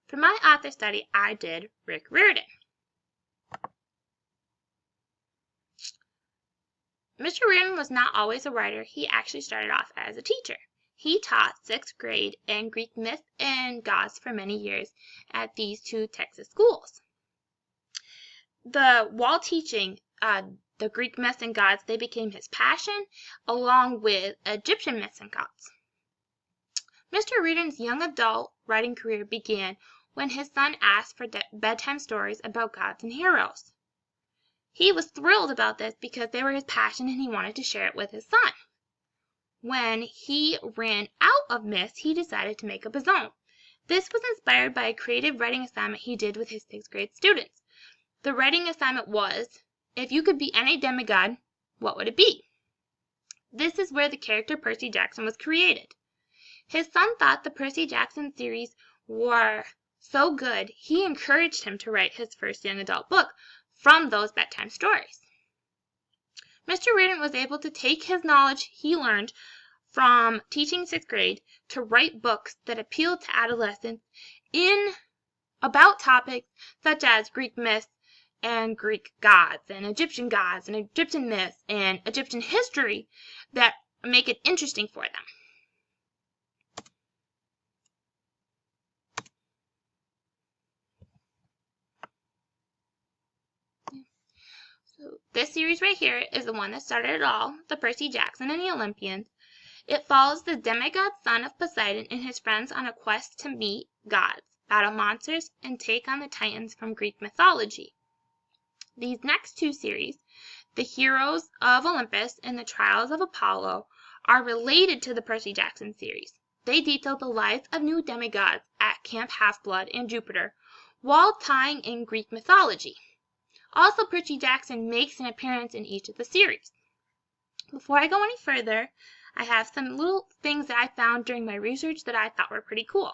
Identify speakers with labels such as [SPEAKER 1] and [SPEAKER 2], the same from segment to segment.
[SPEAKER 1] For my author study, I did Riordan. Mr. Riordan was not always a writer. He actually started off as a teacher. He taught 6th grade and Greek myth and gods for many years at these 2 Texas schools. While teaching the Greek myths and gods, they became his passion, along with Egyptian myths and gods. Mr. Riordan's young adult writing career began when his son asked for bedtime stories about gods and heroes. He was thrilled about this because they were his passion and he wanted to share it with his son. When he ran out of myths, he decided to make up his own. This was inspired by a creative writing assignment he did with his 6th grade students. The writing assignment was, if you could be any demigod, what would it be? This is where the character Percy Jackson was created. His son thought the Percy Jackson series were so good, he encouraged him to write his first young adult book from those bedtime stories. Mr. Riordan was able to take his knowledge he learned from teaching 6th grade to write books that appealed to adolescents about topics such as Greek myths and Greek gods and Egyptian myths and Egyptian history that make it interesting for them. So this series right here is the one that started it all, the Percy Jackson and the Olympians. It follows the demigod son of Poseidon and his friends on a quest to meet gods, battle monsters, and take on the titans from Greek mythology. These next 2 series, The Heroes of Olympus and The Trials of Apollo, are related to the Percy Jackson series. They detail the lives of new demigods at Camp Half-Blood and Jupiter, while tying in Greek mythology. Also, Percy Jackson makes an appearance in each of the series. Before I go any further, I have some little things that I found during my research that I thought were pretty cool.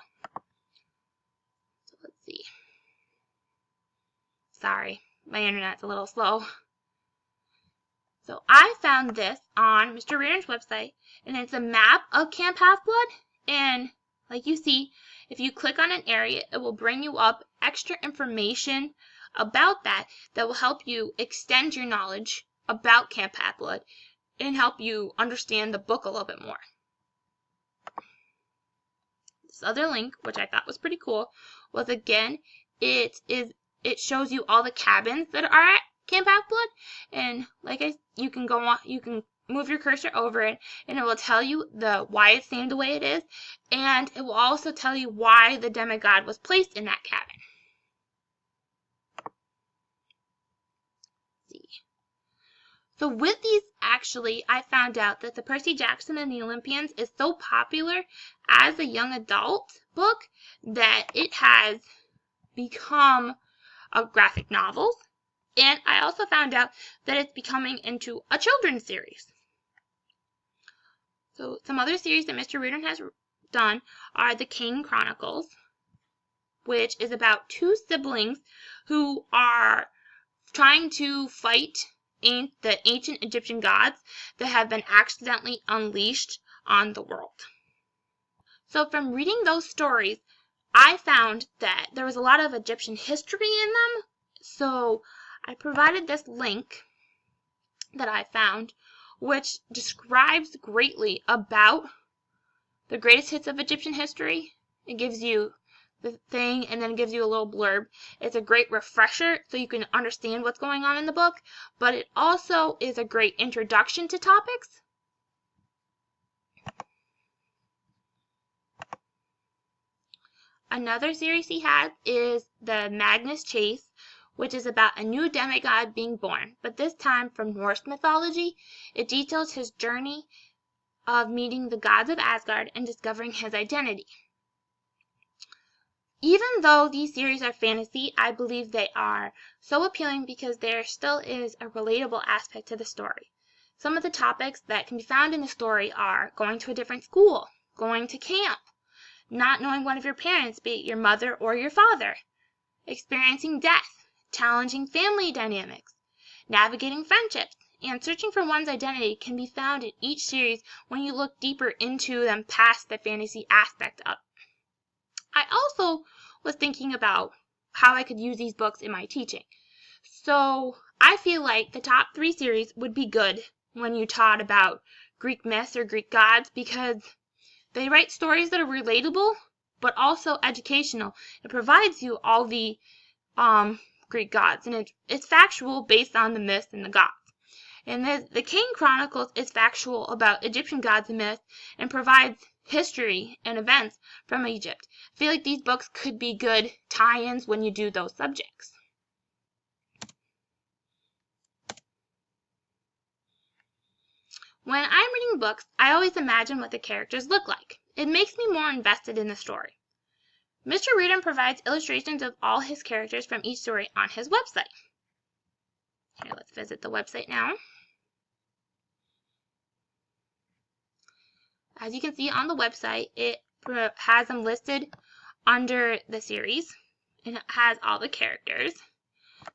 [SPEAKER 1] So let's see. Sorry, my internet's a little slow. So I found this on Mr. Riordan's website, and it's a map of Camp Half-Blood. And like you see, if you click on an area, it will bring you up extra information about that will help you extend your knowledge about Camp Half-Blood and help you understand the book a little bit more. This other link, which I thought was pretty cool, was again, it shows you all the cabins that are at Camp Half-Blood, and you can move your cursor over it, and it will tell you why it's named the way it is, and it will also tell you why the demigod was placed in that cabin. So with these, actually, I found out that the Percy Jackson and the Olympians is so popular as a young adult book that it has become a graphic novel. And I also found out that it's becoming into a children's series. So some other series that Mr. Riordan has done are the Kane Chronicles, which is about 2 siblings who are trying to fight the ancient Egyptian gods that have been accidentally unleashed on the world. So from reading those stories, I found that there was a lot of Egyptian history in them. So I provided this link that I found, which describes greatly about the greatest hits of Egyptian history. It gives you the thing and then gives you a little blurb. It's a great refresher so you can understand what's going on in the book, but it also is a great introduction to topics. Another series he has is the Magnus Chase, which is about a new demigod being born, but this time from Norse mythology. It details his journey of meeting the gods of Asgard and discovering his identity. Even though these series are fantasy, I believe they are so appealing because there still is a relatable aspect to the story. Some of the topics that can be found in the story are going to a different school, going to camp, not knowing one of your parents, be it your mother or your father, experiencing death, challenging family dynamics, navigating friendships, and searching for one's identity can be found in each series when you look deeper into them past the fantasy aspect of it. I also was thinking about how I could use these books in my teaching. So I feel like the top 3 series would be good when you taught about Greek myths or Greek gods, because they write stories that are relatable but also educational. It provides you all the Greek gods, and it's factual based on the myths and the gods. And the King Chronicles is factual about Egyptian gods and myths and provides history and events from Egypt. I feel like these books could be good tie-ins when you do those subjects. When I'm reading books, I always imagine what the characters look like. It makes me more invested in the story. Mr. Riordan provides illustrations of all his characters from each story on his website. Here, let's visit the website now. As you can see on the website, it has them listed under the series, and it has all the characters.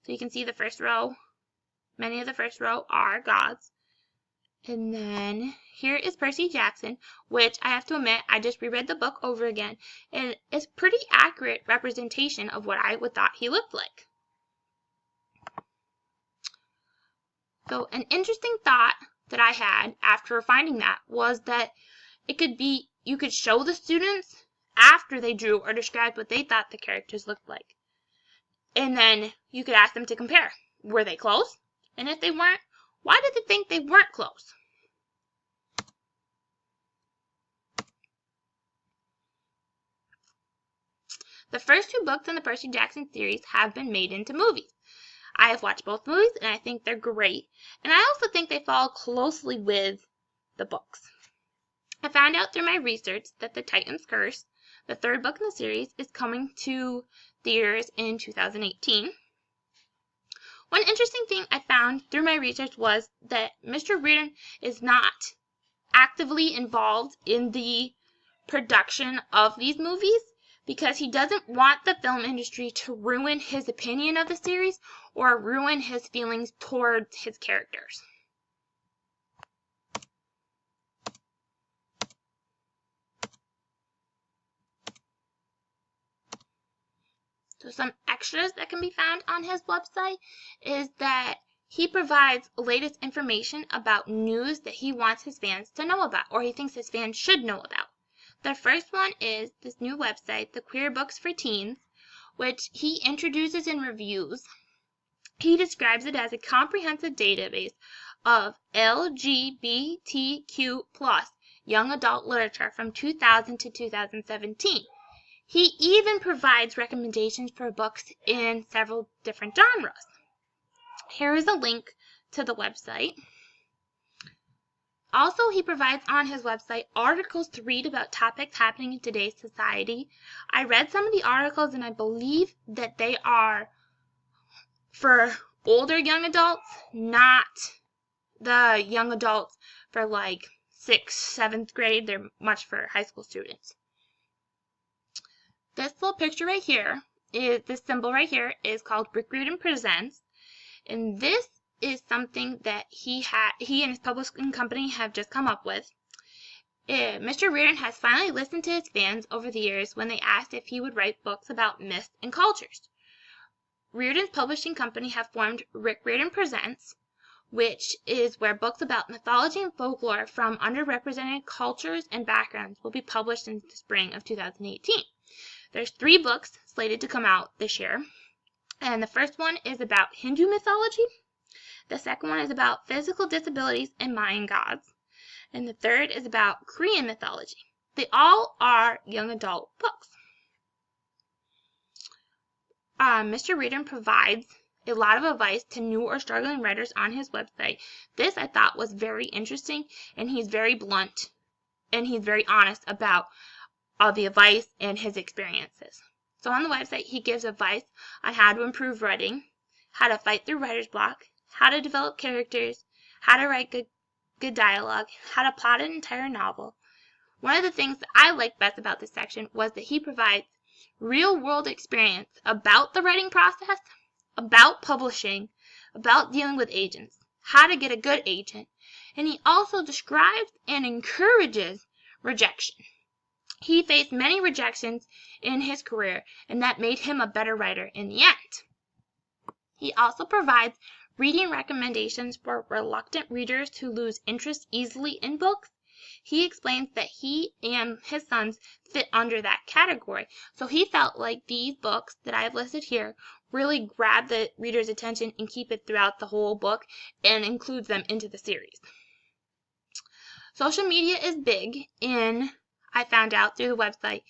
[SPEAKER 1] So you can see the first row, many of the first row are gods. And then here is Percy Jackson, which I have to admit, I just reread the book over again, and it's pretty accurate representation of what I would thought he looked like. So an interesting thought that I had after finding that was that it could be, you could show the students after they drew or described what they thought the characters looked like. And then you could ask them to compare. Were they close? And if they weren't, why did they think they weren't close? The first 2 books in the Percy Jackson series have been made into movies. I have watched both movies, and I think they're great. And I also think they follow closely with the books. I found out through my research that The Titan's Curse, the 3rd book in the series, is coming to theaters in 2018. One interesting thing I found through my research was that Mr. Riordan is not actively involved in the production of these movies because he doesn't want the film industry to ruin his opinion of the series or ruin his feelings towards his characters. So some extras that can be found on his website is that he provides latest information about news that he wants his fans to know about, or he thinks his fans should know about. The first one is this new website, the Queer Books for Teens, which he introduces in reviews. He describes it as a comprehensive database of LGBTQ+ young adult literature from 2000 to 2017. He even provides recommendations for books in several different genres. Here is a link to the website. Also, he provides on his website articles to read about topics happening in today's society. I read some of the articles and I believe that they are for older young adults, not the young adults for like 6th, 7th grade. They're much for high school students. This little picture right here, this symbol right here is called Riordan Presents, and this is something that he and his publishing company have just come up with. Mr. Riordan has finally listened to his fans over the years when they asked if he would write books about myths and cultures. Riordan's publishing company have formed Riordan Presents, which is where books about mythology and folklore from underrepresented cultures and backgrounds will be published in the spring of 2018. There's 3 books slated to come out this year, and the first one is about Hindu mythology, the second one is about physical disabilities and Mayan gods, and the third is about Korean mythology. They all are young adult books. Mr. Riordan provides a lot of advice to new or struggling writers on his website. This I thought was very interesting, and he's very blunt, and he's very honest about the advice and his experiences. So on the website, he gives advice on how to improve writing, how to fight through writer's block, how to develop characters, how to write good dialogue, how to plot an entire novel. One of the things that I liked best about this section was that he provides real-world experience about the writing process, about publishing, about dealing with agents, how to get a good agent, and he also describes and encourages rejection. He faced many rejections in his career, and that made him a better writer in the end. He also provides reading recommendations for reluctant readers who lose interest easily in books. He explains that he and his sons fit under that category, so he felt like these books that I have listed here really grab the reader's attention and keep it throughout the whole book and includes them into the series. Social media is big I found out through the website,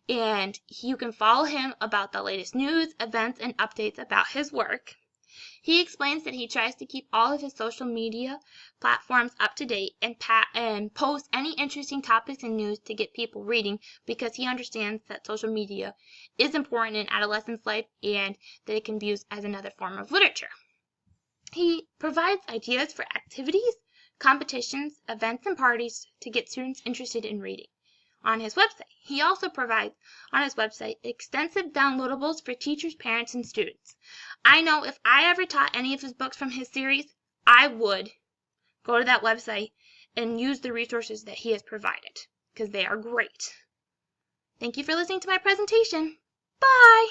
[SPEAKER 1] and you can follow him about the latest news, events, and updates about his work. He explains that he tries to keep all of his social media platforms up to date and post any interesting topics and news to get people reading, because he understands that social media is important in adolescents' life and that it can be used as another form of literature. He provides ideas for activities, competitions, events, and parties to get students interested in reading on his website. He also provides on his website extensive downloadables for teachers, parents, and students. I know if I ever taught any of his books from his series, I would go to that website and use the resources that he has provided, because they are great. Thank you for listening to my presentation. Bye!